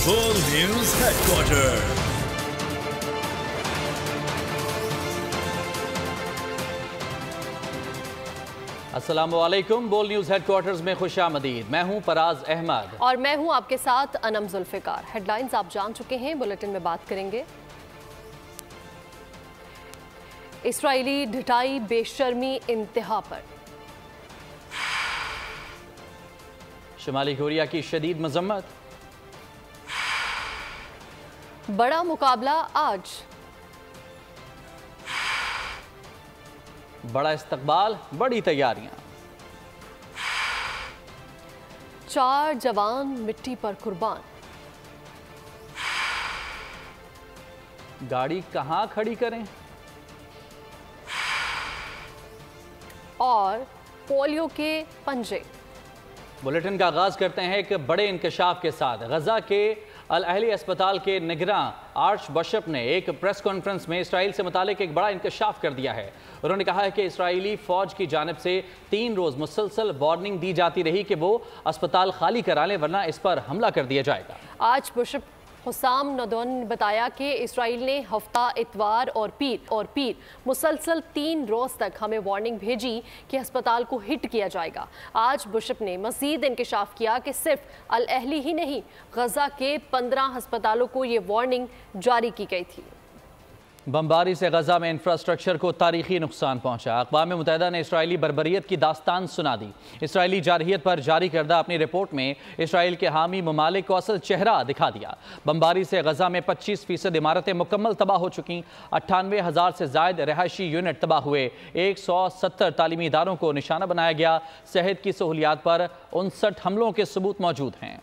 बोल news headquarter. अस्सलामुअलैकुम। बोल न्यूज हेडक्वार्टर्स में खुशामदीद। मैं हूं फराज अहमद और मैं हूं आपके साथ अनम जुल्फिकार। हेडलाइंस आप जान चुके हैं, बुलेटिन में बात करेंगे। इस्राएली ढिठाई बेशर्मी इंतहा पर। शुमाली कोरिया की शदीद मजम्मत। बड़ा मुकाबला आज। बड़ा इस्तकबाल, बड़ी तैयारियां। 4 जवान मिट्टी पर कुर्बान। गाड़ी कहां खड़ी करें? और पोलियो के पंजे। बुलेटिन का आगाज करते हैं एक बड़े इंकशाफ के साथ। गजा के अल अहली अस्पताल के निगरां आर्च बिशप ने एक प्रेस कॉन्फ्रेंस में इसराइल से मुतालिक एक बड़ा इंकशाफ कर दिया है। उन्होंने कहा है कि इसराइली फौज की जानिब से 3 रोज मुसलसल वार्निंग दी जाती रही कि वो अस्पताल खाली करा लें, वरना इस पर हमला कर दिया जाएगा। आर्च बिशप हुसाम नदौन ने बताया कि इसराइल ने हफ्ता, इतवार और पीर मुसलसल 3 रोज तक हमें वार्निंग भेजी कि अस्पताल को हिट किया जाएगा। आज बिशप ने मजीद इंकशाफ किया कि सिर्फ अल अहली ही नहीं, गजा के 15 अस्पतालों को ये वार्निंग जारी की गई थी। बमबारी से गजा में इंफ्रास्ट्रक्चर को तारीखी नुकसान पहुंचा। अक़वाम मुत्तहिदा ने इसराइली बर्बरियत की दास्तान सुना दी। इसराइली जारहियत पर जारी करदा अपनी रिपोर्ट में इसराइल के हामी ममालिक को असल चेहरा दिखा दिया। बमबारी से गजा में 25% इमारतें मुकम्मल तबाह हो चुकी। 98,000 से ज़ायद रहायशी यूनिट तबाह हुए। 170 तालीमी इदारों को निशाना बनाया गया। सेहत की सहूलियात पर 59 हमलों के सबूत मौजूद हैं।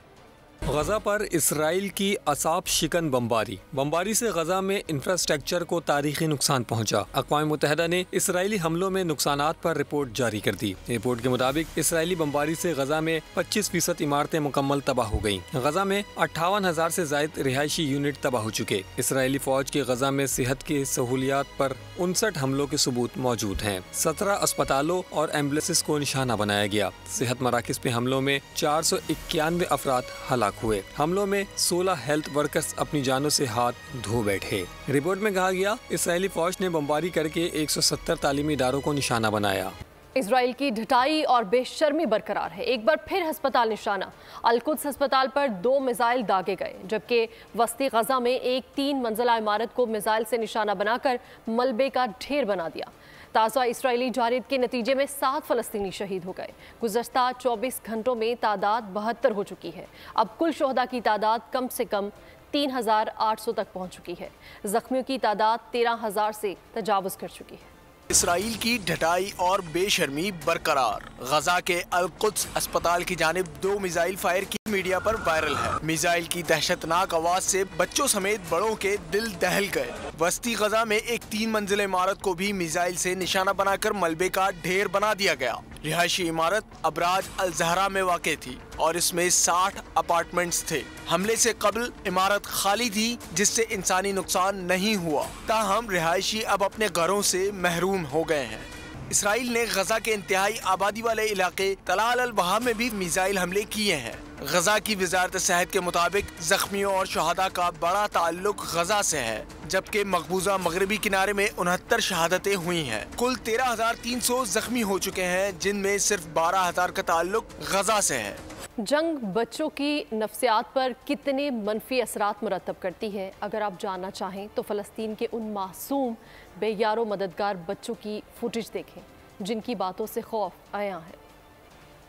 गजा पर इसराइल की असाब शिकन बमबारी से गजा में इंफ्रास्ट्रक्चर को तारीखी नुकसान पहुंचा। अक़वाम मुत्तहिदा ने इसराइली हमलों में नुकसानात पर रिपोर्ट जारी कर दी। रिपोर्ट के मुताबिक इसराइली बमबारी से गजा में 25% इमारतें मुकम्मल तबाह हो गयी। गजा में 58,000 से जायद रिहायशी यूनिट तबाह हो चुके। इसराइली फौज के गजा में सेहत की सहूलियात पर 59 हमलों के सबूत मौजूद हैं। 17 अस्पतालों और एम्बुलेंस को निशाना बनाया गया। सेहत मराकज पे हमलों में 491 अफराद हलाक हुए। हमलों में 16 हेल्थ वर्कर्स अपनी जानों से हाथ धो बैठे। रिपोर्ट में कहा गया, इसराइली फौज ने बमबारी करके 170 तालीमी इदारों को निशाना बनाया। इसराइल की ढिठाई और बेशर्मी बरकरार है। एक बार फिर अस्पताल निशाना। अल-कुद्स अस्पताल पर 2 मिसाइल दागे गए, जबकि वस्ती गजा में एक 3 मंजिला इमारत को मिसाइल से निशाना बनाकर मलबे का ढेर बना दिया। ताज़ा इसराइली जारियत के नतीजे में 7 फ़लस्तीनी शहीद हो गए। गुज़श्ता 24 घंटों में तादाद 72 हो चुकी है। अब कुल शोहदा की तादाद कम से कम 3,800 तक पहुँच चुकी है। ज़ख्मियों की तादाद 13,000 से तजावुज़ कर चुकी है। इसराइल की ढटाई और बेशर्मी बरकरार। गजा के अल-कुद्स अस्पताल की जानिब 2 मिसाइल फायर की मीडिया पर वायरल है। मिसाइल की दहशतनाक आवाज से बच्चों समेत बड़ों के दिल दहल गए। वस्ती गजा में एक 3 मंजिला इमारत को भी मिसाइल से निशाना बनाकर मलबे का ढेर बना दिया गया। रिहायशी इमारत अबराज अल ज़हरा में वाक़ थी और इसमें 60 अपार्टमेंट्स थे। हमले से कबल इमारत खाली थी, जिससे इंसानी नुकसान नहीं हुआ। ताहम रिहायशी अब अपने घरों से महरूम हो गए हैं। इसराइल ने गजा के इंतहाई आबादी वाले इलाके तलाल अल बहा में भी मिसाइल हमले किए हैं। गजा की वजारत सेहत के मुताबिक जख्मियों और शहादा का बड़ा ताल्लुक गजा से है, जबकि मकबूजा मगरबी किनारे में 69 शहादतें हुई हैं। कुल 13,300 जख्मी हो चुके हैं, जिनमें सिर्फ 12,000 का ताल्लुक गजा से है। जंग बच्चों की नफ्सियात पर कितने मनफी असरात मुरतब करती है, अगर आप जानना चाहें तो फ़लस्तीन के उन मासूम बेयारो मददगार बच्चों की फुटेज देखें, जिनकी बातों से खौफ आया है।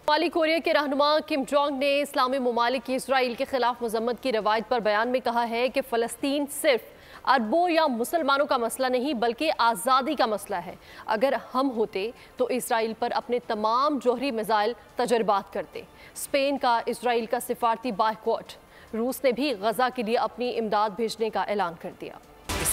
शुमाली कोरिया के रहनुमा किम जोंग ने इस्लामी ममालिक की इसराइल के खिलाफ मजम्मत की रवायत पर बयान में कहा है कि फ़लस्तीन सिर्फ अरबों या मुसलमानों का मसला नहीं, बल्कि आज़ादी का मसला है। अगर हम होते तो इसराइल पर अपने तमाम जोहरी मिसाइल तजर्बात करते। स्पेन का इसराइल का सिफारती बायकॉट। रूस ने भी गजा के लिए अपनी इमदाद भेजने का ऐलान कर दिया।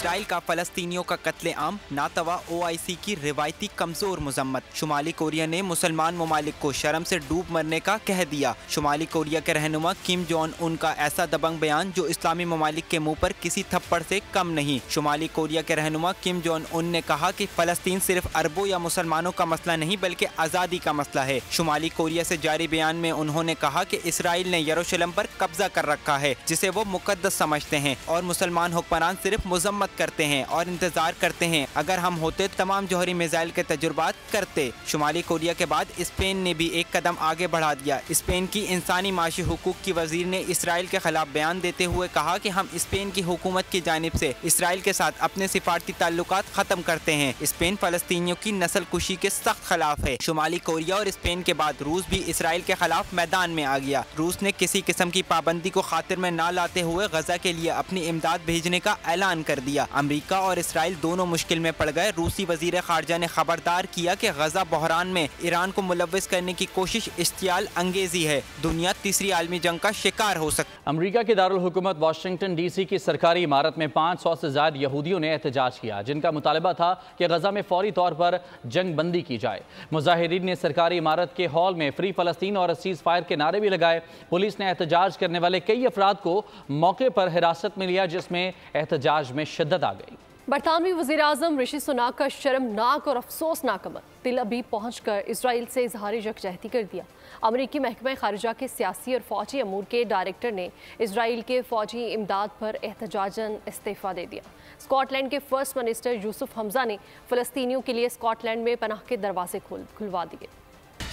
इसराइल का फलस्तीनियों का कत्लेआम नातवा OIC की रिवायती कमजोर मजम्मत। शुमाली कोरिया ने मुसलमान ममालिक को शर्म से डूब मरने का कह दिया। शुमाली कोरिया के रहनुमा किम जोंग उन का ऐसा दबंग बयान जो इस्लामी ममालिक के मुंह पर किसी थप्पड़ से कम नहीं। शुमाली कोरिया के रहनुमा किम जोंग उन ने कहा कि फलस्तीन सिर्फ अरबों या मुसलमानों का मसला नहीं बल्कि आज़ादी का मसला है। शुमाली कोरिया से जारी बयान में उन्होंने कहा कि इसराइल ने यरूशलेम पर कब्जा कर रखा है जिसे वो मुकद्दस समझते हैं और मुसलमान हुक्मरान सिर्फ मजम्मत करते हैं और इंतजार करते हैं अगर हम होते तमाम जौहरी मिसाइल के तजुर्बात करते। शुमाली कोरिया के बाद स्पेन ने भी एक कदम आगे बढ़ा दिया। स्पेन की इंसानी माशी हुकूक की वजीर ने इसराइल के खिलाफ बयान देते हुए कहा कि हम स्पेन की हुकूमत की जानिब से इसराइल के साथ अपने सिफारती ताल्लुकात खत्म करते हैं। स्पेन फलस्तीनियों की नस्ल कुशी के सख्त खिलाफ है। शुमाली कोरिया और स्पेन के बाद रूस भी इसराइल के खिलाफ मैदान में आ गया। रूस ने किसी किस्म की पाबंदी को खातिर में न लाते हुए गजा के लिए अपनी इमदाद भेजने का ऐलान कर दिया। अमेरिका और इसराइल दोनों मुश्किल में पड़ गए। रूसी वजीर खारजा ने खबरदार किया कि गजा बहरान में ईरान को मुलव्विस करने की कोशिश इश्तियाल अंगेजी है। दुनिया तीसरी आलमी जंग का शिकार हो सकती। अमेरिका के दारुल हुकूमत वाशिंगटन DC की सरकारी इमारत में 500 से ज्यादा यहूदियों ने एहतजाज किया जिनका मुतालबा था कि गजा में फौरी तौर पर जंग बंदी की जाए। मुजाहिरीन ने सरकारी इमारत के हॉल में फ्री फलस्तीन और सीज फायर के नारे भी लगाए। पुलिस ने एहतजाज करने वाले कई अफराद को मौके पर हिरासत में लिया जिसमें एहतजाज में शिद्दत आ गई। बरतानवी वज़ीर आज़म ऋषि सुनाक का शर्मनाक और अफसोसनाक अमल तिल अबीब पहुंचकर इसराइल से इजहार यकजहती कर दिया। अमरीकी महकमा खारिजा के सियासी और फौजी अमूर के डायरेक्टर ने इसराइल के फौजी इमदाद पर एहतजाजन इस्तीफ़ा दे दिया। स्कॉटलैंड के फर्स्ट मिनिस्टर यूसुफ हमजा ने फ़लस्तीनियों के लिए स्कॉटलैंड में पनाह के दरवाजे खुलवा दिए।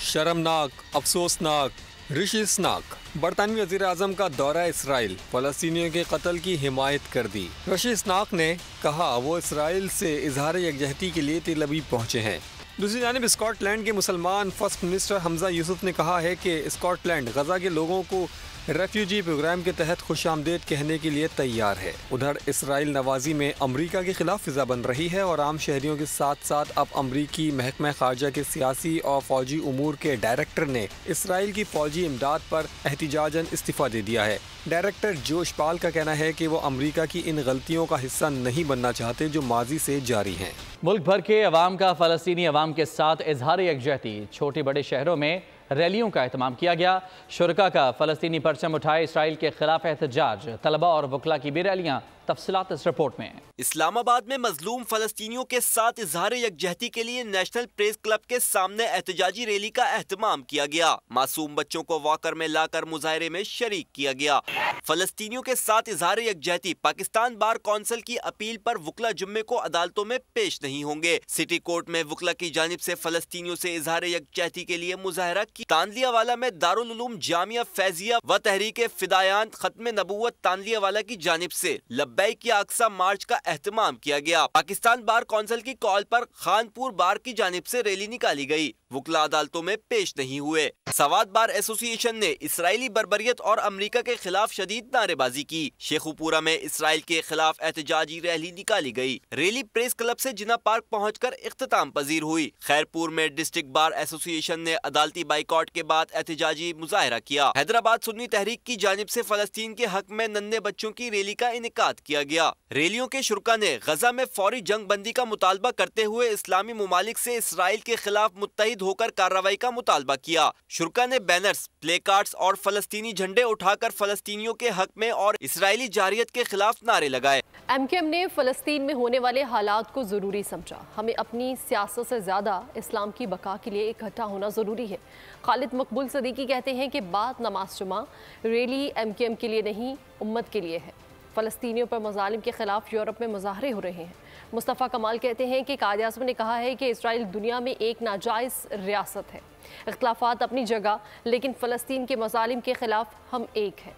शर्मनाक, अफसोसनाक, ऋषि सुनाक बरतानवी वज़ीर आज़म का दौरा इसराइल, फ़लस्तीनियों के कत्ल की हिमायत कर दी। ऋषि सुनाक ने कहा वो इसराइल से इजहार यकजहती के लिए तिल अबीब पहुँचे हैं। दूसरी जानिब स्कॉटलैंड के मुसलमान फर्स्ट मिनिस्टर हमजा यूसुफ ने कहा है कि स्कॉटलैंड गजा के लोगों को रेफ्यूजी प्रोग्राम के तहत खुशामदीद कहने के लिए तैयार है। उधर इसराइल नवाजी में अमरीका के खिलाफ फिजा बन रही है और आम शहरियों के साथ साथ अब अमरीकी महकमा खारजा के सियासी और फौजी उमूर के डायरेक्टर ने इसराइल की फौजी इमदाद पर एहतिजाजन इस्तीफ़ा दे दिया है। डायरेक्टर जोश पाल का कहना है कि वो अमरीका की इन गलतियों का हिस्सा नहीं बनना चाहते जो माजी से जारी हैं। मुल्क भर के अवाम का फ़लस्तीनी अवाम के साथ इजहार यकजहती, छोटे बड़े शहरों में रैलियों का एहतमाम किया गया। शुरका का फ़लस्तीनी परचम उठाए इसराइल के खिलाफ एहतजाज, तलबा और वकला की भी रैलियाँ। तफसीलात इस रिपोर्ट में। इस्लामाबाद में मजलूम फलस्तीनियों के साथ इजहार यकजहती के लिए नेशनल प्रेस क्लब के सामने एहतजाजी रैली का एहतमाम किया गया। मासूम बच्चों को वॉकर में लाकर मुजाहरे में शरीक किया गया। फलस्तीनियों के साथ इजहार यकजहती, पाकिस्तान बार कौंसिल की अपील पर वकला जुम्मे को अदालतों में पेश नहीं होंगे। सिटी कोर्ट में वकला की जानिब से फलस्तीनियों से इजहार यकजहती के लिए मुजाहरा की। तानलियावाला में दारुल उलूम जामिया फैजिया व तहरीक फिदायान खत्म नबूवत तानलियावाला की जानिब से लब्बैक की अक्सा मार्च का एहतमाम किया गया। पाकिस्तान बार कौंसिल की कॉल पर खानपुर बार की जानिब से रैली निकाली गई। वकला अदालतों में पेश नहीं हुए। सवाद बार एसोसिएशन ने इसराइली बर्बरियत और अमरीका के खिलाफ शदीद नारेबाजी की। शेखुपुरा में इसराइल के खिलाफ एहतजाजी रैली निकाली गई। रैली प्रेस क्लब से जिना पार्क पहुंचकर इख्तिताम पजीर हुई। खैरपुर में डिस्ट्रिक्ट बार एसोसिएशन ने अदालती बाइकॉट के बाद एहतजाजी मुजाहरा किया। हैदराबाद सुन्नी तहरीक की जानिब से फलस्तीन के हक में नन्हे बच्चों की रैली का इनेकाद किया गया। रैलियों के शुरका ने गजा में फौरी जंग बंदी का मुतालबा करते हुए इस्लामी मुमालिक से इसराइल के खिलाफ मुत्तहिद होकर कार्रवाई का मुतालबा किया। शुरका ने बैनर्स, प्ले कार्ड्स और फलस्तीनी झंडे उठाकर फलस्तीनियों के हक में और इसराइली जारियत के खिलाफ नारे लगाए। MKM ने फलस्तीन में होने वाले हालात को जरूरी समझा। हमें अपनी सियासत से ज्यादा इस्लाम की बका के लिए इकट्ठा होना जरूरी है। खालिद मकबूल सदीकी कहते हैं कि बात नमाज जुमा रैली MKM के लिए नहीं, उम्मत के लिए है। फ़लस्तीनियों पर मज़ालिम के खिलाफ यूरोप में मुज़ाहरे हो रहे हैं। मुस्तफ़ा कमाल कहते हैं कि कायद आज़म ने कहा है कि इसराइल दुनिया में एक नाजायज़ रियासत है। इख्तिलाफ़ात अपनी जगह, लेकिन फ़लस्तीन के मज़ालिम के खिलाफ हम एक हैं।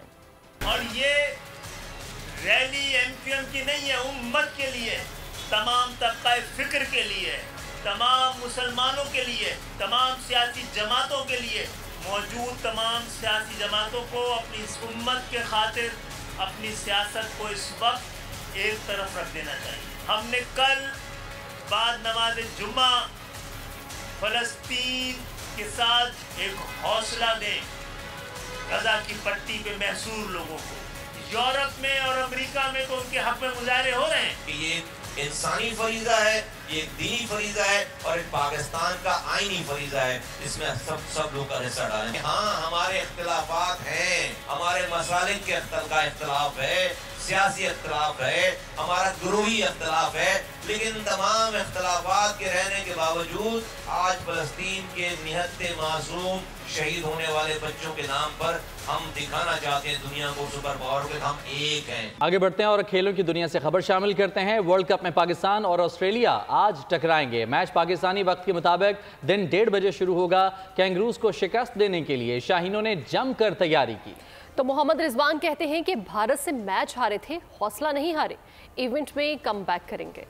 और ये रैली MKM की नहीं है, उम्मत के लिए, तमाम तबका फ़िक्र के लिए, तमाम मुसलमानों के लिए, तमाम सियासी जमातों के लिए। मौजूद तमाम सियासी जमातों को अपनी इस उम्मत के खातिर अपनी सियासत को इस वक्त एक तरफ रख देना चाहिए। हमने कल बाद नमाज जुम्मा फ़लस्तीन के साथ एक हौसला दें गजा की पट्टी पे महसूर लोगों को, यूरोप में और अमेरिका में तो उनके हक में मुजाहरे हो रहे हैं कि ये इंसानी फरीजा है, ये एक दीनी फरीजा है और एक पाकिस्तान का आईनी फरीजा है। इसमें सब लोग का हिस्सा डालें। हाँ, हमारे इख्तिलाफात हैं, हमारे मसालिक के का इख्तिलाफ है, सियासी इख्तिलाफ है, हमारा गुरूही इख्तिलाफ है, लेकिन तमाम इख्तिलाफात के रहने के बावजूद आज फलस्तीन के निहत्ते मासूम शहीद होने वाले बच्चों के नाम पर हम दिखाना चाहते हैं दुनिया को, सुपर पावर को, हम एक हैं। आगे बढ़ते हैं और खेलों की दुनिया से खबर शामिल करते हैं। वर्ल्ड कप में पाकिस्तान और ऑस्ट्रेलिया आज टकराएंगे। मैच पाकिस्तानी वक्त के मुताबिक दिन 1:30 बजे शुरू होगा। कैंगरूज को शिकस्त देने के लिए शाहीनों ने जमकर तैयारी की। तो मोहम्मद रिजवान कहते हैं कि भारत से मैच हारे थे, हौसला नहीं हारे, इवेंट में कमबैक करेंगे।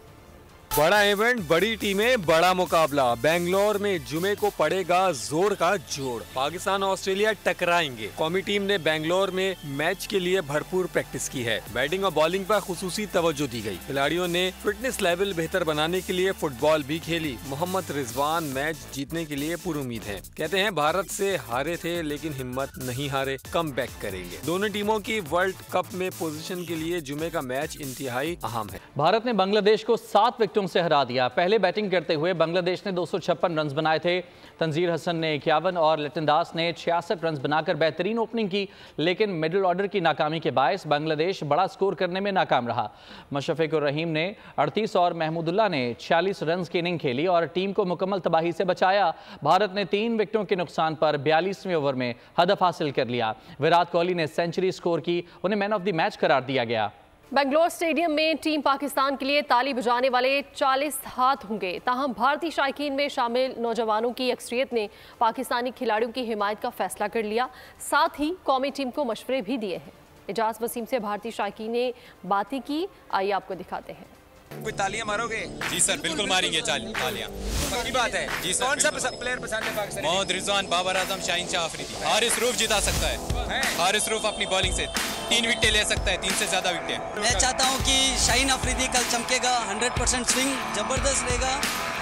बड़ा इवेंट, बड़ी टीमें, बड़ा मुकाबला। बेंगलोर में जुमे को पड़ेगा जोर का जोड़। पाकिस्तान और ऑस्ट्रेलिया टकराएंगे। कौमी टीम ने बेंगलोर में मैच के लिए भरपूर प्रैक्टिस की है। बैटिंग और बॉलिंग पर खुसूसी तवज्जो दी गई। खिलाड़ियों ने फिटनेस लेवल बेहतर बनाने के लिए फुटबॉल भी खेली। मोहम्मद रिजवान मैच जीतने के लिए पूरी उम्मीद है। कहते हैं भारत से हारे थे लेकिन हिम्मत नहीं हारे, कम बैक करेंगे। दोनों टीमों की वर्ल्ड कप में पोजीशन के लिए जुमे का मैच इंतहाई अहम है। भारत ने बांग्लादेश को 7 विकेटों से हरा दिया। पहले बैटिंग करते हुए बांग्लादेश ने 256 रन बनाए थे। तंजीर हसन ने 51 और लिटन दास ने 66 रन बनाकर बेहतरीन ओपनिंग की, लेकिन मिडिल ऑर्डर की नाकामी के बायस बांग्लादेश बड़ा स्कोर करने में नाकाम रहा। मुशफ़िकुर रहीम ने 38 और महमूदुल्लाह ने 46 रन की इनिंग खेली और टीम को मुकम्मल तबाही से बचाया। भारत ने 3 विकेटों के नुकसान पर 42वें ओवर में हदफ हासिल कर लिया। विराट कोहली ने सेंचुरी स्कोर की, उन्हें मैन ऑफ द मैच करार दिया गया। बेंगलोर स्टेडियम में टीम पाकिस्तान के लिए ताली बजाने वाले 40 हाथ होंगे। ताहम भारतीय शायकीन में शामिल नौजवानों की अक्सरियत ने पाकिस्तानी खिलाड़ियों की हिमायत का फैसला कर लिया। साथ ही कौमी टीम को मशवरे भी दिए हैं। एजाज वसीम से भारतीय शायकीन ने बातें की, आइए आपको दिखाते हैं। कोई तालियां मारोगे? जी सर, बिल्कुल मारेंगे तालियां। पक्की बात है जी सर। कौन सा प्लेयर पसंद है पाकिस्तान? मोहम्मद रिजवान, बाबर आजम, शाहीन शाह अफरीदी। हारिस रूफ जिता सकता है। हारिस रूफ अपनी बॉलिंग से 3 विकेटें ले सकता है, 3 से ज्यादा विकेटें। मैं चाहता हूं कि शाहीन अफरीदी कल चमकेगा, 100% स्विंग जबरदस्त रहेगा।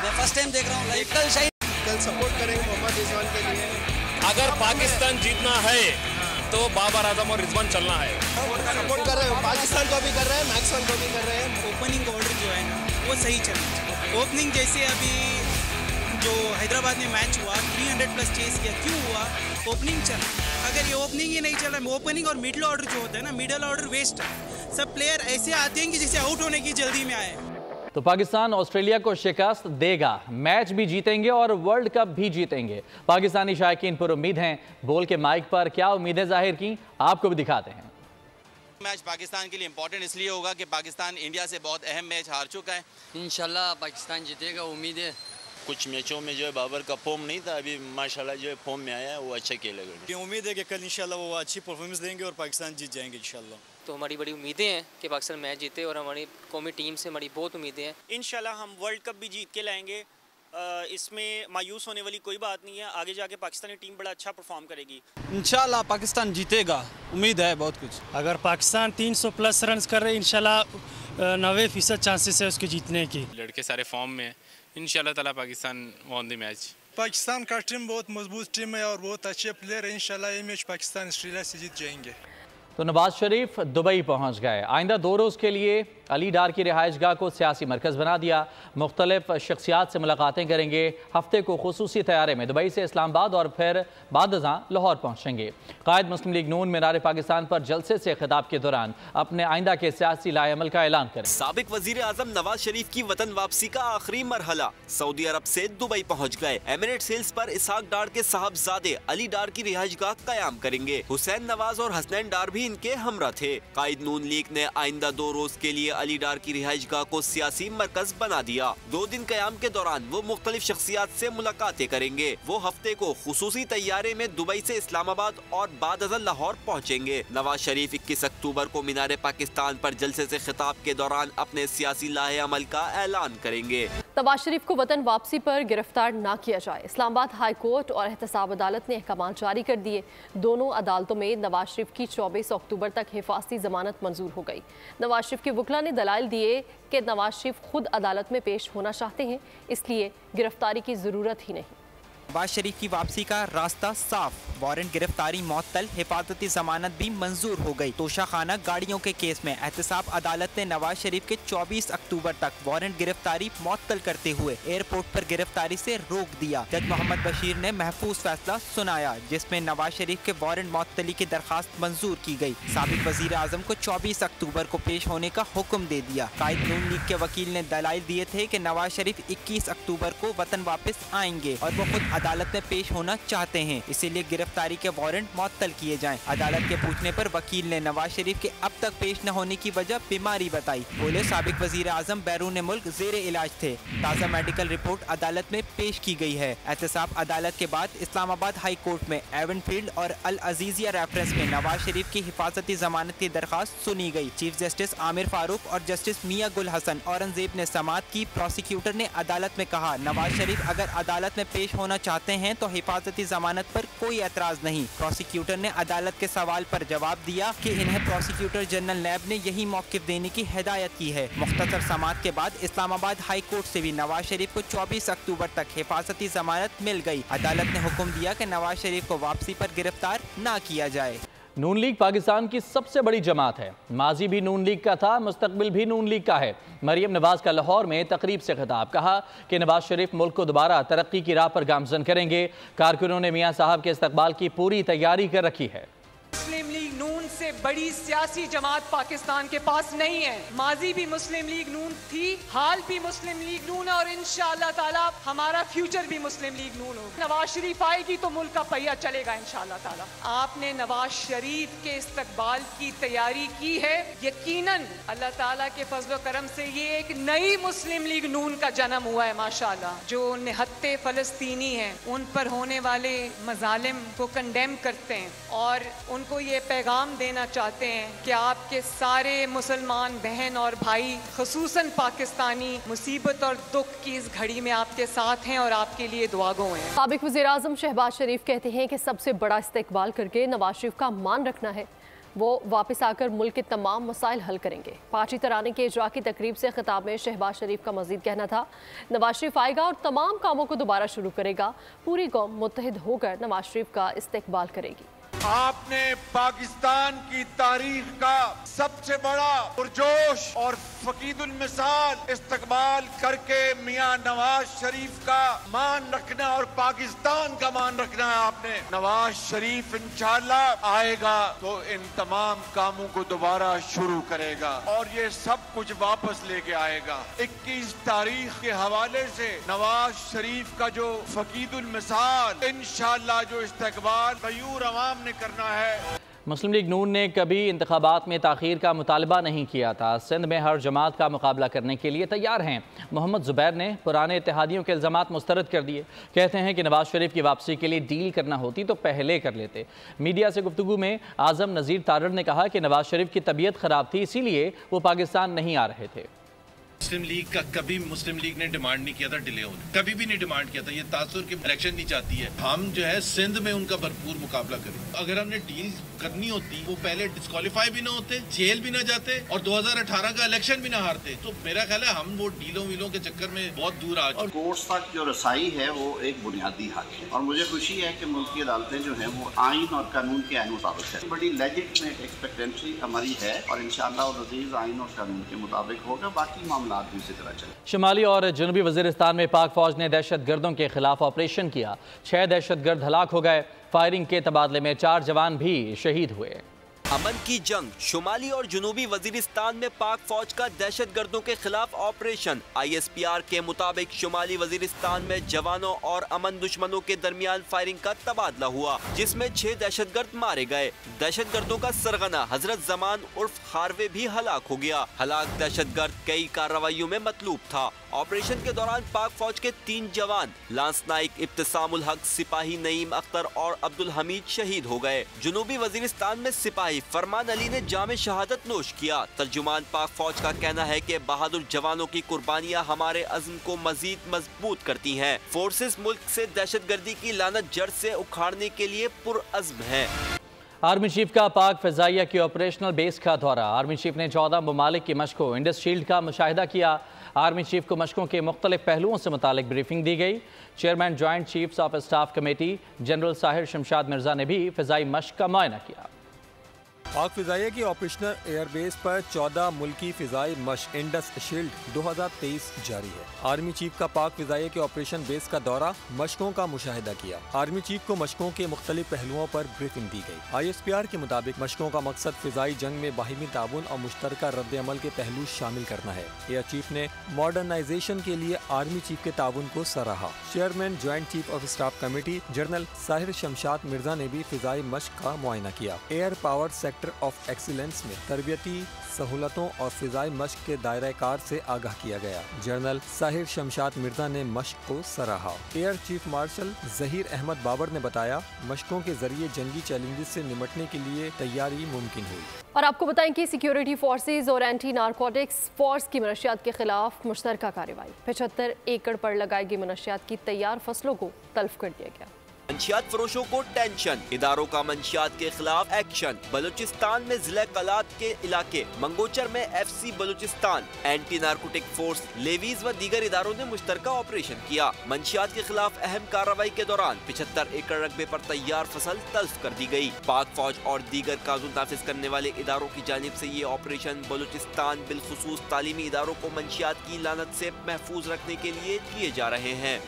मैं फर्स्ट टाइम देख रहा हूं लाइव। कल सपोर्ट करेंगे मोहम्मद रिजवान के लिए। अगर पाकिस्तान जीतना है तो बाबर आजम और रिजवान चलना है। सपोर्ट कर रहे हो, पाकिस्तान को भी कर रहे हैं, मैक्सवेल को भी कर रहे हैं। ओपनिंग ऑर्डर जो है ना वो सही चलना चाहिए। ओपनिंग जैसे अभी जो हैदराबाद में मैच हुआ 300+ चेस किया, क्यों हुआ? ओपनिंग चला। अगर ये ओपनिंग ही नहीं चला, ओपनिंग और मिडिल ऑर्डर जो होता है ना, मिडिल ऑर्डर वेस्ट है। सब प्लेयर ऐसे आते हैं कि जिसे आउट होने की जल्दी में आए। तो पाकिस्तान ऑस्ट्रेलिया को शिकस्त देगा, मैच भी जीतेंगे और वर्ल्ड कप भी जीतेंगे। पाकिस्तानी शायकीन पर उम्मीद हैं। बोल के माइक पर क्या उम्मीदें जाहिर की, आपको भी दिखाते हैं। मैच पाकिस्तान के लिए इम्पोर्टेंट इसलिए होगा कि पाकिस्तान इंडिया से बहुत अहम मैच हार चुका है। इंशाल्लाह पाकिस्तान जीतेगा, उम्मीद है। कुछ मैचों में जो है बाबर का फॉर्म नहीं था, अभी माशाल्लाह जो है फॉर्म में आया है, वो अच्छा खेलेगा। उम्मीद है कि कल इंशाल्लाह वो अच्छी परफॉर्मेंस देंगे और पाकिस्तान जीत जाएंगे इंशाल्लाह। तो हमारी बड़ी उम्मीदें हैं कि पाकिस्तान मैच जीते और हमारी कौमी टीम से हमारी बहुत उम्मीदें हैं। इंशाल्लाह हम वर्ल्ड कप भी जीत के लाएंगे। इसमें मायूस होने वाली कोई बात नहीं है। आगे जाके पाकिस्तानी टीम बड़ा अच्छा परफॉर्म करेगी। इंशाल्लाह पाकिस्तान जीतेगा, उम्मीद है बहुत कुछ। अगर पाकिस्तान 300+ रन कर रहे हैं, इंशाल्लाह 90% चांसेस है उसके जीतने की। लड़के सारे फॉर्म में, इंशाल्लाह ताला Pakistan won the match. Pakistan का टीम बहुत मजबूत टीम है और बहुत अच्छे प्लेयर है। इंशाल्लाह ये मैच पाकिस्तान ऑस्ट्रेलिया से जीत जाएंगे। तो नवाज शरीफ दुबई पहुंच गए। आइंदा 2 रोज़ के लिए अली डार की रिहाइशगाह को सियासी मरकज़ बना दिया। मुख्तलिफ शख्सियात से मुलाकातें करेंगे। हफ्ते को खुसूसी तैयारे में दुबई से इस्लामाबाद और फिर बाद अज़ां लाहौर पहुंचेंगे। कायद मुस्लिम लीग नून मीनार पाकिस्तान पर जलसे से खिताब के दौरान अपने आइंदा के सियासी लाएअमल का ऐलान करें। साबिक वजीर आजम नवाज शरीफ की वतन वापसी का आखिरी मरहला, सऊदी अरब से दुबई पहुँच गए। एमिरेट्स हिल्स पर इसहाक डार के साहबजादे अली डार की रिहाइशगाह कयाम करेंगे। हुसैन नवाज और हसनैन डार भी इनके हमरा थे। कायद नून लीग ने आइंदा 2 रोज के लिए अली डार की रिहाइशगाह को सियासी मरकज बना दिया। 2 दिन कयाम के दौरान वो मुख्तलिफ शख्सियात से मुलाकातें करेंगे। वो हफ्ते को खुसूसी तैयारे में दुबई से इस्लामाबाद और बाद अज़ां लाहौर पहुँचेंगे। नवाज शरीफ 21 अक्टूबर को मीनार पाकिस्तान पर जलसे से खिताब के दौरान अपने सियासी लाहे अमल का ऐलान करेंगे। नवाज शरीफ को वतन वापसी पर गिरफ्तार न किया जाए, इस्लामाबाद हाई कोर्ट और एहतसाब अदालत ने अहकाम जारी कर दिए। दोनों अदालतों में नवाज शरीफ की 24 अक्टूबर तक हिफाजती जमानत मंजूर हो गई। नवाज शरीफ के वकील ने दलाइल दिए कि नवाज शरीफ खुद अदालत में पेश होना चाहते हैं, इसलिए गिरफ्तारी की जरूरत ही नहीं। नवाज शरीफ की वापसी का रास्ता साफ, वारंट गिरफ्तारी मअतल, हिफाजती जमानत भी मंजूर हो गई। तोशाखाना गाड़ियों के केस में एहतसाब अदालत ने नवाज शरीफ के 24 अक्टूबर तक वारंट गिरफ्तारी मअतल करते हुए एयरपोर्ट पर गिरफ्तारी से रोक दिया। जज मोहम्मद बशीर ने महफूज फैसला सुनाया, जिसमें नवाज शरीफ के वारंट मअतली की दरखास्त मंजूर की गई। साबिक वजीर आजम को 24 अक्टूबर को पेश होने का हुक्म दे दिया। कायद नून लीग के वकील ने दलाइल दिए थे कि नवाज शरीफ 21 अक्टूबर को वतन वापस आएंगे और वो खुद अदालत में पेश होना चाहते हैं, इसीलिए गिरफ्तारी के वारंट मअतल किए जाएं। अदालत के पूछने पर वकील ने नवाज शरीफ के अब तक पेश न होने की वजह बीमारी बताई। बोले साबिक वजीर आजम बैरून मुल्क जेर इलाज थे। ताज़ा मेडिकल रिपोर्ट अदालत में पेश की गई है। एहतसाब अदालत के बाद इस्लामाबाद हाई कोर्ट में एवनफील्ड और अल अजीजिया रेफरेंस में नवाज शरीफ की हिफाजती जमानत की दरखास्त सुनी गई। चीफ जस्टिस आमिर फारूक और जस्टिस मियां गुल हसन औरंगजेब ने समाअत की। प्रोसिक्यूटर ने अदालत में कहा, नवाज शरीफ अगर अदालत में पेश होना चाहते हैं तो हिफाजती जमानत पर कोई एतराज नहीं। प्रोसिक्यूटर ने अदालत के सवाल पर जवाब दिया कि इन्हें प्रोसिक्यूटर जनरल नैब ने यही मौक़िफ़ देने की हिदायत की है। मुख्तसर समाअत के बाद इस्लामाबाद हाई कोर्ट से भी नवाज शरीफ को 24 अक्टूबर तक हिफाजती जमानत मिल गई। अदालत ने हुक्म दिया कि नवाज शरीफ को वापसी पर गिरफ्तार न किया जाए। नून लीग पाकिस्तान की सबसे बड़ी जमात है। माजी भी नून लीग का था, मुस्तकबिल भी नून लीग का है। मरियम नवाज का लाहौर में तकरीब से खिताब, कहा कि नवाज शरीफ मुल्क को दोबारा तरक्की की राह पर गामजन करेंगे। कारकुनों ने मियां साहब के इस्तकबाल की पूरी तैयारी कर रखी है। मुस्लिम लीग नून से बड़ी सियासी जमात पाकिस्तान के पास नहीं है। माजी भी मुस्लिम लीग नून थी, हाल भी मुस्लिम लीग नून है और इंशाअल्लाह ताला हमारा फ्यूचर भी मुस्लिम लीग नून होगा। नवाज शरीफ आएगी तो मुल्क का पहिया चलेगा इंशाअल्लाह ताला। आपने नवाज शरीफ के इस्तकबाल की तैयारी की है। यकीनन अल्लाह ताला के फजल करम से ये एक नई मुस्लिम लीग नून का जन्म हुआ है माशाअल्लाह। जो निहत्ते फलस्तीनी हैं उन पर होने वाले मजालिम को कंडेम करते हैं और उनको ये पैगाम देना चाहते हैं कि आपके सारे मुसलमान बहन और भाई खुसूसन पाकिस्तानी मुसीबत और दुख की इस घड़ी में आपके साथ हैं और आपके लिए दुआगो हैं। साबिक वज़ीर आज़म शहबाज शरीफ कहते हैं कि सबसे बड़ा इस्तेकबाल करके नवाज शरीफ का मान रखना है। वो वापस आकर मुल्क के तमाम मसाइल हल करेंगे। पार्टी तराने के इजरा की तकरीब से खिताब में शहबाज शरीफ का मजीद कहना था, नवाज शरीफ आएगा और तमाम कामों को दोबारा शुरू करेगा। पूरी कौम मुत्तहिद होकर नवाज शरीफ का इस्तेकबाल करेगी। आपने पाकिस्तान की तारीख का सबसे बड़ा पुरजोश और फकीदुल मिसाल इस्तकबाल करके मियां नवाज शरीफ का मान रखना और पाकिस्तान का मान रखना है। आपने नवाज शरीफ इंशाअल्लाह आएगा तो इन तमाम कामों को दोबारा शुरू करेगा और ये सब कुछ वापस लेके आएगा। 21 तारीख के हवाले से नवाज शरीफ का जो फकीदुल मिसाल इंशाअल्लाह जो इस्तकबाल गयूर अवाम करना है। मुस्लिम लीग नून ने कभी इंतखाबात में ताख़ीर का मुतालबा नहीं किया था। सिंध में हर जमात का मुकाबला करने के लिए तैयार हैं। मोहम्मद ज़ुबैर ने पुराने इत्तेहादियों के इल्ज़ामात मुस्तरद कर दिए। कहते हैं कि नवाज शरीफ की वापसी के लिए डील करना होती तो पहले कर लेते। मीडिया से गुफ्तगू में आज़म नज़ीर तारड़ ने कहा कि नवाज शरीफ की तबीयत ख़राब थी, इसीलिए वो पाकिस्तान नहीं आ रहे थे। मुस्लिम लीग का कभी मुस्लिम लीग ने डिमांड नहीं किया था डिले होने, कभी भी नहीं डिमांड किया था। ये तासुर की इलेक्शन नहीं चाहती है। हम जो है सिंध में उनका भरपूर मुकाबला करें। अगर हमने डील करनी होती वो पहले डिस्क्वालीफाई भी ना होते, जेल भी ना जाते और 2018 का इलेक्शन भी ना हारते। तो मेरा ख्याल है हम वो डीलों वीलों के चक्कर में बहुत दूर आ चुके। कोर्ट्स तक जो रसाई है वो एक बुनियादी हक है और मुझे खुशी है कि मुल्क की अदालतें जो है वो आइन और कानून के आइन मुताबिक है। बड़ी लेजिटिमेट एक्सपेक्टेंसी हमारी है और इंशाअल्लाह अज़ीज़ आइन और कानून के मुताबिक होगा। बाकी मामला भी शुमाली और जनूबी वज़ीरिस्तान में पाक फौज ने दहशत गर्दों के खिलाफ ऑपरेशन किया। 6 दहशत गर्द हलाक हो गए। फायरिंग के तबादले में 4 जवान भी शहीद हुए। अमन की जंग, शुमाली और जनूबी वजीरिस्तान में पाक फौज का दहशत गर्दों के खिलाफ ऑपरेशन। ISPR के मुताबिक शुमाली वजीरिस्तान में जवानों और अमन दुश्मनों के दरमियान फायरिंग का तबादला हुआ, जिसमें 6 दहशत गर्द मारे गए। दहशत गर्दों का सरगना हजरत जमान उर्फ खारवे भी हलाक हो गया। हलाक दहशत गर्द कई कार्रवाइयों में मतलूब था। ऑपरेशन के दौरान पाक फौज के 3 जवान लांस नाइक इब्तिसामुल हक, सिपाही नईम अख्तर और अब्दुल हमीद शहीद हो गए। जनूबी वजीरिस्तान में सिपाही फरमान अली ने जामे शहादत नोश किया। तर्जुमान पाक फौज का कहना है कि बहादुर जवानों की कुर्बानियां हमारे अज़्म को मजीद मजबूत करती हैं। फोर्सेस मुल्क से दहशतगर्दी की लानत जड़ से उखाड़ने के लिए पुरअज़्म है। आर्मी चीफ का पाक फ़िज़ाइया की ऑपरेशनल बेस का दौरा। आर्मी चीफ ने 14 ममालिक की मशक़ों इंडस शील्ड का मुशाहिदा किया। आर्मी चीफ को मशकों के मुख्तलिफ पहलुओं से मुतालिक ब्रीफिंग दी गई। Chairman joint chiefs of staff committee general Sahir Shamshad Mirza ने भी फ़िज़ाई मशक का मुआयना किया। पाक फ़िज़ाइया की ऑपरेशनल एयरबेस पर 14 मुल्की फ़िज़ाई मशक इंडस शील्ड 2023 जारी है। आर्मी चीफ का पाक फ़िज़ाइया के ऑपरेशन बेस का दौरा, मशकों का मुशाहिदा किया। आर्मी चीफ को मशकों के मुख्तलिफ पहलुओं पर ब्रीफिंग दी गई। ISPR के मुताबिक मशकों का मकसद फ़िज़ाई जंग में बाहिमी ताउन और मुश्तरका रद्द अमल के पहलू शामिल करना है। एयर चीफ ने मॉडर्नाइजेशन के लिए आर्मी चीफ के ताउन को सराहा। Chairman joint chief of staff committee general Sahir Shamshad Mirza ने भी फ़िज़ाई मशक का मुआयना किया। Air power sector of excellence में तरबियती सहूलतों और फ़िज़ाई मशक के दायरा कार से आगाह किया गया। जनरल साहिर शमशाद मिर्जा ने मशक को सराहा। Air chief marshal Zaheer Ahmed Babar ने बताया, मशकों के जरिए जंगी चैलेंजेस से निपटने के लिए तैयारी मुमकिन हुई। और आपको बताएं कि सिक्योरिटी फोर्सेज और एंटी नारकोटिक्स फोर्स की मनशियात के खिलाफ मुश्तरका कार्रवाई। 75 एकड़ पर लगाई गई मनशियात की तैयार फसलों को तल्फ कर दिया गया। मंशियात फरोशों को टेंशन, इदारों का मंशियात के खिलाफ एक्शन। बलूचिस्तान में जिला कलात के इलाके मंगोचर में FC Balochistan, anti narcotic force, levies व दीगर इदारों ने मुश्तरका ऑपरेशन किया। मंशियात के खिलाफ अहम कार्रवाई के दौरान 75 एकड़ रकबे पर तैयार फसल तल्फ कर दी गई। पाक फौज और दीगर कानून नाफिज करने वाले इदारों की जानिब से ये ऑपरेशन बलूचिस्तान बिलखुसूस तालीमी इदारों को मंशियात की लानत से महफूज रखने के लिए किए जा रहे हैं।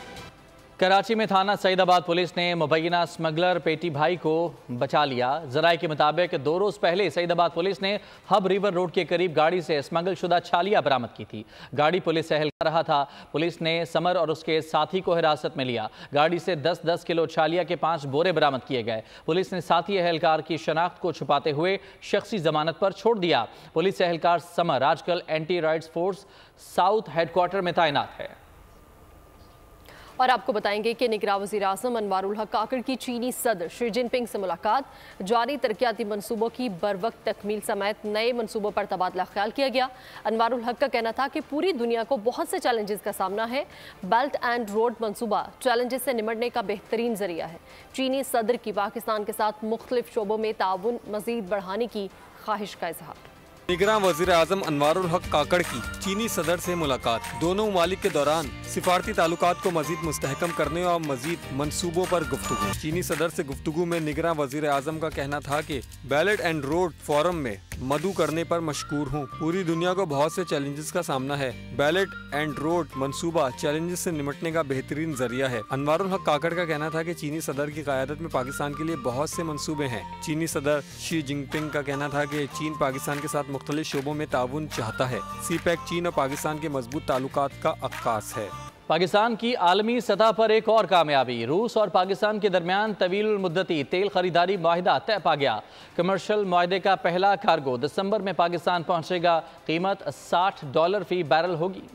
कराची में थाना सईदाबाद पुलिस ने मुबैना स्मगलर पेटी भाई को बचा लिया। ज़राए के मुताबिक 2 रोज़ पहले सईदाबाद पुलिस ने हब रिवर रोड के करीब गाड़ी से स्मगल शुदा छालिया बरामद की थी। गाड़ी पुलिस से कर रहा था। पुलिस ने समर और उसके साथी को हिरासत में लिया। गाड़ी से 10-10 किलो छालिया के 5 बोरे बरामद किए गए। पुलिस ने साथी एहलकार की शनाख्त को छुपाते हुए शख्सी जमानत पर छोड़ दिया। पुलिस एहलकार समर आजकल anti rights force south headquarter में तैनात है। और आपको बताएंगे कि निगरान वज़ीर आज़म अनवारुल हक काकड़ की चीनी सदर शी जिनपिंग से मुलाकात, जारी तरक्याती मनसूबों की बरवक्त तकमील समेत नए मनसूबों पर तबादला ख्याल किया गया। अनवारुल हक का कहना था कि पूरी दुनिया को बहुत से चैलेंजेस का सामना है। बेल्ट एंड रोड मनसूबा चैलेंजेस से निमटने का बेहतरीन जरिया है। चीनी सदर की पाकिस्तान के साथ मुख्तलिफ शोबों में ताउन मज़ीद बढ़ाने की ख्वाहिश का इजहार। निगरान वज़ीर आज़म अनवारुल हक काकड़ की चीनी सदर से मुलाकात, दोनों ममालिक के दौरान सिफारती ताल्लुकात को मजीद मुस्तहकम करने और मजीद मनसूबों पर गुफ्तगू। चीनी सदर से गुफ्तगू में निगरान वज़ीर आज़म का कहना था कि बैलेट एंड रोड फोरम में मदू करने पर मशकूर हूँ। पूरी दुनिया को बहुत से चैलेंजेस का सामना है। बैलेट एंड रोड मंसूबा चैलेंजेस से निपटने का बेहतरीन जरिया है। अनवारुल हक काकड़ का कहना था कि चीनी सदर की क़यादत में पाकिस्तान के लिए बहुत से मंसूबे हैं। चीनी सदर शी जिनपिंग का कहना था कि चीन पाकिस्तान के साथ मुख्तलिफ शोबों में ताउन चाहता है। सीपैक चीन और पाकिस्तान के मजबूत ताल्लुकात का अक्कास है। पाकिस्तान की आलमी सतह पर एक और कामयाबी, रूस और पाकिस्तान के दरमियान तवील मुद्दती तेल खरीदारी माहिदा तय पा गया। कमर्शियल माहिदे का पहला कार्गो दिसंबर में पाकिस्तान पहुंचेगा। कीमत $60 फी बैरल होगी।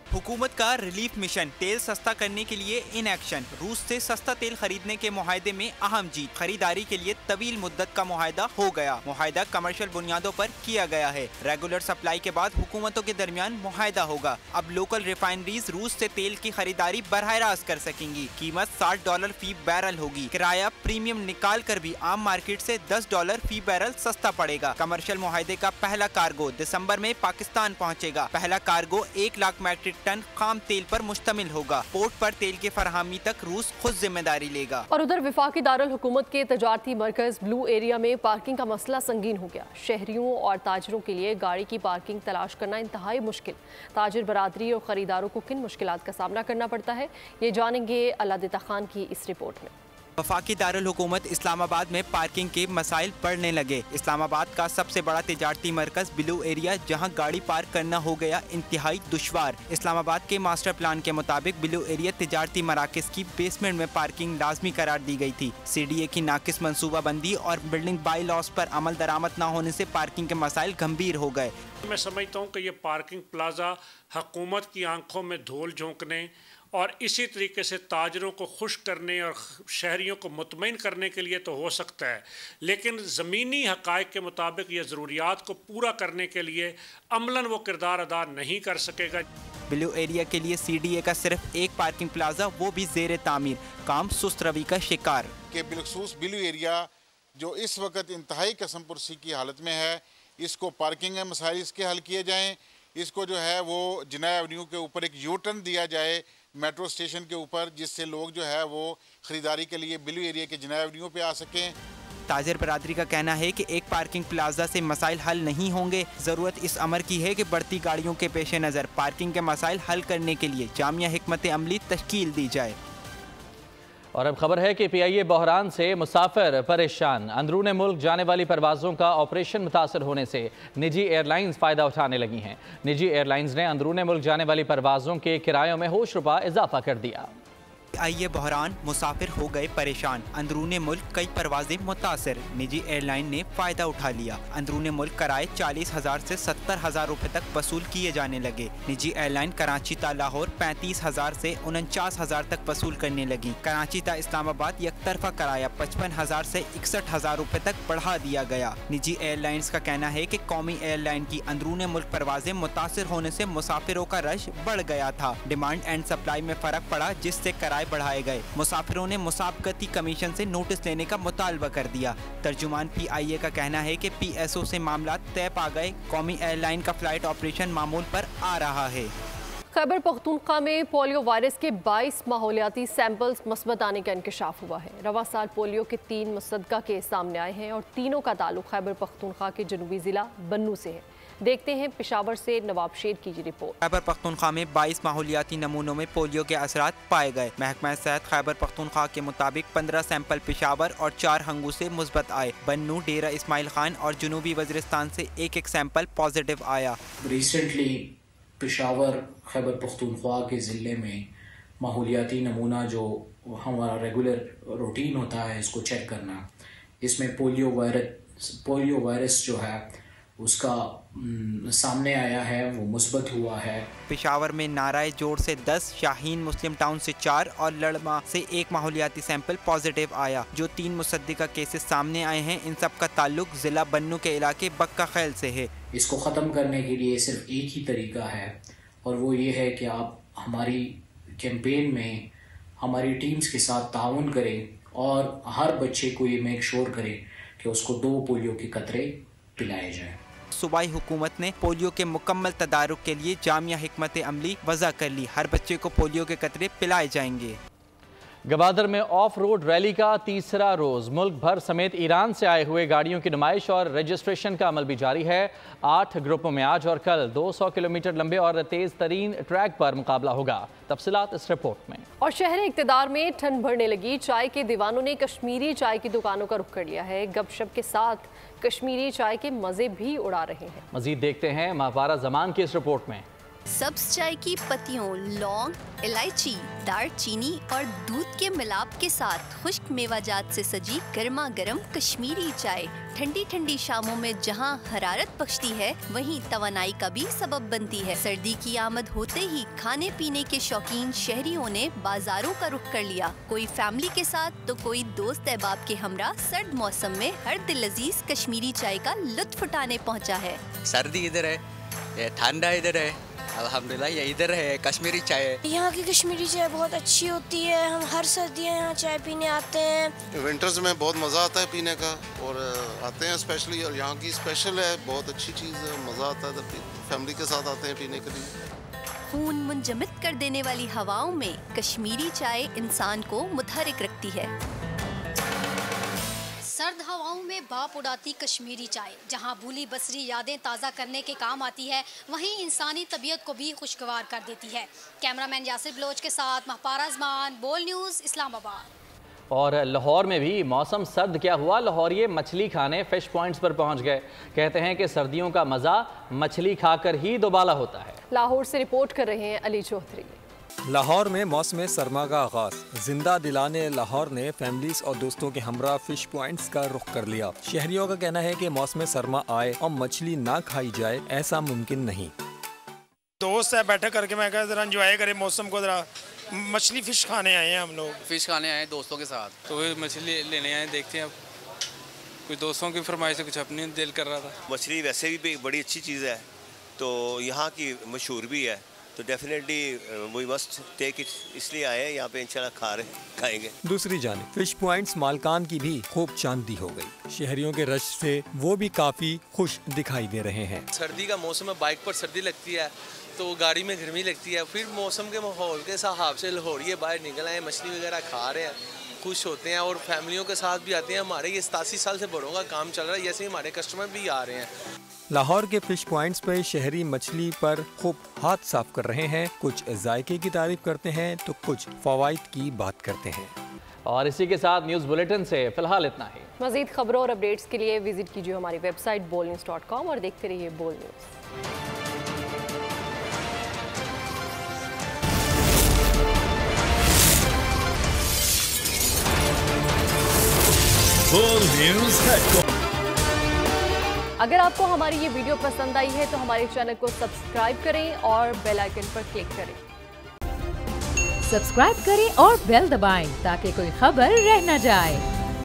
हुकूमत का रिलीफ मिशन तेल सस्ता करने के लिए इन एक्शन। रूस से सस्ता तेल खरीदने के मुआहदे में अहम जीत। खरीदारी के लिए तवील मुद्दत का मुआहदा हो गया। मुआहदा कमर्शियल बुनियादों पर किया गया है। रेगुलर सप्लाई के बाद हुकूमतों के दरमियान मुआहदा होगा। अब लोकल रिफाइनरीज रूस से तेल की खरीदारी बराह रास्त कर सकेंगी। कीमत $60 फी बैरल होगी। किराया प्रीमियम निकाल कर भी आम मार्केट से $10 फी बैरल सस्ता पड़ेगा। कमर्शियल मुआहदे का पहला कार्गो दिसंबर में पाकिस्तान पहुँचेगा। पहला कार्गो 1 लाख मैट्रिक टन खाम तेल पर मुश्तमिल होगा। पोर्ट पर तेल की फरहमी तक रूस खुद जिम्मेदारी लेगा। और उधर वफाकी दारुल हुकूमत के तजारती मरकज ब्लू एरिया में पार्किंग का मसला संगीन हो गया। शहरियों और ताजरों के लिए गाड़ी की पार्किंग तलाश करना इंतहाई मुश्किल। ताजिर बरादरी और खरीदारों को किन मुश्किलात का सामना करना पड़ता है, ये जानेंगे अलादिता खान की इस रिपोर्ट में। वफाकी दारुल हुकूमत इस्लामाबाद में पार्किंग के मसाइल बढ़ने लगे। इस्लामाबाद का सबसे बड़ा तिजारती मरकज ब्लू एरिया, जहां गाड़ी पार्क करना हो गया इंतहाई दुश्वार। इस्लामाबाद के मास्टर प्लान के मुताबिक ब्लू एरिया तिजारती मराकज़ की बेसमेंट में पार्किंग लाजमी करार दी गई थी। CDA की नाकिस मनसूबाबंदी और बिल्डिंग बाई लॉस पर अमल दरामद न होने से पार्किंग के मसाइल गंभीर हो गए। मैं समझता हूँ कि ये पार्किंग प्लाजा हुकूमत की आंखों में धूल झोंकने और इसी तरीके से ताजरों को खुश करने और शहरियों को मुतमईन करने के लिए तो हो सकता है, लेकिन ज़मीनी हक़ाइक़ के मुताबिक ये ज़रूरियात को पूरा करने के लिए अमलन वो किरदार अदा नहीं कर सकेगा। ब्लू एरिया के लिए CDA का सिर्फ एक पार्किंग प्लाजा, वो भी ज़ेर तामीर, काम सुस्त रवि का शिकार। के बिलखसूस ब्लू एरिया जो इस वक्त इंतहाई कसम पुरसी की हालत में है, इसको पार्किंग के मसाइल इसके हल किए जाएँ। इसको जो है वो जिन्ना एवेन्यू के ऊपर एक यू टर्न दिया जाए मेट्रो स्टेशन के ऊपर, जिससे लोग जो है वो ख़रीदारी के लिए बिलू एरिया के जिन्ना एवेन्यू पे आ सकें। ताजर बरादरी का कहना है कि एक पार्किंग प्लाजा से मसाइल हल नहीं होंगे। ज़रूरत इस अमर की है कि बढ़ती गाड़ियों के पेश नज़र पार्किंग के मसाइल हल करने के लिए जामिया हिकमत अमली तश्कील दी जाए। और अब खबर है कि PIA बहरान से मुसाफिर परेशान। अंदरून मुल्क जाने वाली परवाज़ों का ऑपरेशन मुतासर होने से निजी एयरलाइंस फ़ायदा उठाने लगी हैं। निजी एयरलाइंस ने अंदरून मुल्क जाने वाली परवाज़ों के किरायों में होश रुपा इजाफा कर दिया। PIA बहरान, मुसाफिर हो गए परेशान, अंदरून मुल्क कई परवाजें मुतासर, निजी एयरलाइन ने फ़ायदा उठा लिया। अंदरून मुल्क किराए 40,000 से 70,000 रुपये तक वसूल किए जाने लगे। निजी एयरलाइन कराची ता लाहौर 35,000 से 49,000 तक वसूल करने लगी। कराची ता इस्लामाबाद एक तरफा किराया 55,000 से 61,000 रुपये तक बढ़ा दिया गया। निजी एयरलाइंस का कहना है कि कौमी एयरलाइन की अंदरून मुल्क परवाजें मुतासर होने से मुसाफिरों का रश बढ़ गया था। डिमांड एंड सप्लाई में फ़र्क पड़ा, जिससे किराए बढ़ाए गए। मुसाफिरों ने मुसाबकती कमीशन से नोटिस लेने का मुतालबा कर दिया। तर्जुमान PIA का कहना है कि PSO से मामला तय पा गए। कौमी एयरलाइन का फ्लाइट ऑपरेशन मामूल पर आ रहा है। खैबर पख्तूनख्वा में पोलियो वायरस के 22 माहौलियाती सैंपल्स मस्बत आने का इंकशाफ हुआ है। रवा साल पोलियो के 3 मुसद्दका केस सामने आए हैं और तीनों का ताल्लुक खैबर पख्तूनख्वा के जनूबी जिला बन्नू से है। देखते हैं पेशावर से नवाब शेर की रिपोर्ट। खैबर पख्तूनख्वा में 22 माहौलियाती नमूनों में पोलियो के असरात पाए गए। महकमा सेहत खैबर पख्तूनख्वा के मुताबिक 15 सैंपल पेशावर और 4 हंगू से मुस्बत आए। बन्नू, डेरा इस्माइल खान और जनूबी वज़ीरिस्तान से एक सैंपल पॉजिटिव आया। रिसेंटली पेशावर खैबर पख्तूनख्वा के ज़िले में माहौलियाती नमूना जो हमारा रेगुलर रूटीन होता है इसको चेक करना, इसमें पोलियो वायरस जो है उसका सामने आया है, वो मुस्बत हुआ है। पेशावर में नाराय जोड़ से 10, शाहीन मुस्लिम टाउन से 4 और लड़मा से 1 माहौलियाती सैंपल पॉजिटिव आया। जो 3 मुसद्दिका केसेस सामने आए हैं, इन सब का ताल्लुक जिला बन्नू के इलाके बक्का खैल से है। इसको ख़त्म करने के लिए सिर्फ एक ही तरीका है और वो ये है कि आप हमारी कैंपेन में हमारी टीम्स के साथ ताउन करें और हर बच्चे को ये मेक श्योर करें कि उसको 2 पोलियो के कतरे पिलाए जाएं। सूबाई हुकूमत ने पोलियो के मुकम्मल तदारुक के लिए जामिया हिकमत अमली वज़ा कर ली। हर बच्चे को पोलियो के कतरे पिलाए जाएंगे। गवादर में ऑफ रोड रैली का तीसरा रोज मुल्क भर समेत ईरान से आए हुए गाड़ियों की नुमाइश और रजिस्ट्रेशन का अमल भी जारी है। 8 ग्रुपों में आज और कल 200 किलोमीटर लंबे और तेज तरीन ट्रैक पर मुकाबला होगा। तफसीलात इस रिपोर्ट में। और शहर इक़्तिदार में ठंड बढ़ने लगी। चाय के दीवानों ने कश्मीरी चाय की दुकानों का रुख कर लिया है। गपशप के साथ कश्मीरी चाय के मजे भी उड़ा रहे हैं। मजीद देखते हैं माहवारा जमान की इस रिपोर्ट में। सब्ज चाय की पत्तियों, लौंग, इलायची, दालचीनी और दूध के मिलाप के साथ खुश्क मेवाजात से सजी गर्मा गर्म कश्मीरी चाय ठंडी ठंडी शामों में जहां हरारत बख्शती है, वहीं तवानाई का भी सबब बनती है। सर्दी की आमद होते ही खाने पीने के शौकीन शहरियों ने बाजारों का रुख कर लिया। कोई फैमिली के साथ तो कोई दोस्त अहबाब के हमरा सर्द मौसम में हर दिल लजीज कश्मीरी चाय का लुत्फ उठाने पहुँचा है। सर्दी इधर है, ठंडा इधर है, अल्हम्दुलिल्लाह ये इधर है कश्मीरी चाय। यहाँ की कश्मीरी चाय बहुत अच्छी होती है। हम हर सर्दियाँ यहाँ चाय पीने आते हैं। विंटर्स में बहुत मज़ा आता है पीने का और आते हैं स्पेशली, और यहाँ की स्पेशल है, बहुत अच्छी चीज़ है, मज़ा आता है। फैमिली के साथ आते हैं पीने के लिए। खून मुंजमद कर देने वाली हवाओं में कश्मीरी चाय इंसान को मुतहरिक रखती है। सर्द हवाओं में भाप उड़ाती कश्मीरी चाय जहां भूली बसरी यादें ताज़ा करने के काम आती है, वहीं इंसानी तबीयत को भी खुशगवार कर देती है। कैमरामैन यासिर बलोच के साथ महपारा ज़मान, बोल न्यूज़, इस्लामाबाद। और लाहौर में भी मौसम सर्द क्या हुआ, लाहौरिये मछली खाने फिश पॉइंट्स पर पहुंच गए। कहते हैं कि सर्दियों का मज़ा मछली खाकर ही दोबाला होता है। लाहौर से रिपोर्ट कर रहे हैं अली चौधरी। लाहौर में मौसम सरमा का आगाज। जिंदा दिलाने लाहौर ने फैमिलीज और दोस्तों के हमरा फिश पॉइंट्स का रुख कर लिया। शहरियों का कहना है कि मौसम सरमा आए और मछली ना खाई जाए, ऐसा मुमकिन नहीं। दोस्त है, बैठक करके मैं कहा जरा एंजॉय करें मौसम को, जरा मछली फिश खाने आए हैं हम लोग। फिश खाने आए हैं दोस्तों के साथ, तो मछली लेने आए, देखते हैं अब कुछ दोस्तों की फरमाइश से कुछ अपनी दिल कर रहा था। मछली वैसे भी बड़ी अच्छी चीज़ है, तो यहाँ की मशहूर भी है, तो definitely we must take it, इसलिए आए हैं यहाँ पे, इंशाल्लाह खाएंगे। दूसरी जानिब फिश पॉइंट्स मालकान की भी खूब चांदी हो गई। शहरियों के रश से वो भी काफी खुश दिखाई दे रहे हैं। सर्दी का मौसम है, बाइक पर सर्दी लगती है तो गाड़ी में गर्मी लगती है, फिर मौसम के माहौल के हिसाब से लाहौरिये बाहर निकल आए, मछली वगैरह खा रहे हैं, खुश होते हैं और फैमिलियों के साथ भी आते हैं। हमारे ये 87 साल से बड़ों का काम चल रहा है, जैसे हमारे कस्टमर भी आ रहे हैं। लाहौर के फिश पॉइंट्स पे शहरी मछली पर खूब हाथ साफ कर रहे हैं। कुछ जायके की तारीफ करते हैं तो कुछ फवाइद की बात करते हैं। और इसी के साथ न्यूज़ बुलेटिन से फिलहाल इतना ही। मज़ीद खबरों और अपडेट्स के लिए विजिट कीजिए हमारी वेबसाइट bolnews.com और देखते रहिए बोल न्यूज़। अगर आपको हमारी ये वीडियो पसंद आई है तो हमारे चैनल को सब्सक्राइब करें और बेल आइकन पर क्लिक करें। सब्सक्राइब करें और बेल दबाएं ताकि कोई खबर रह न जाए।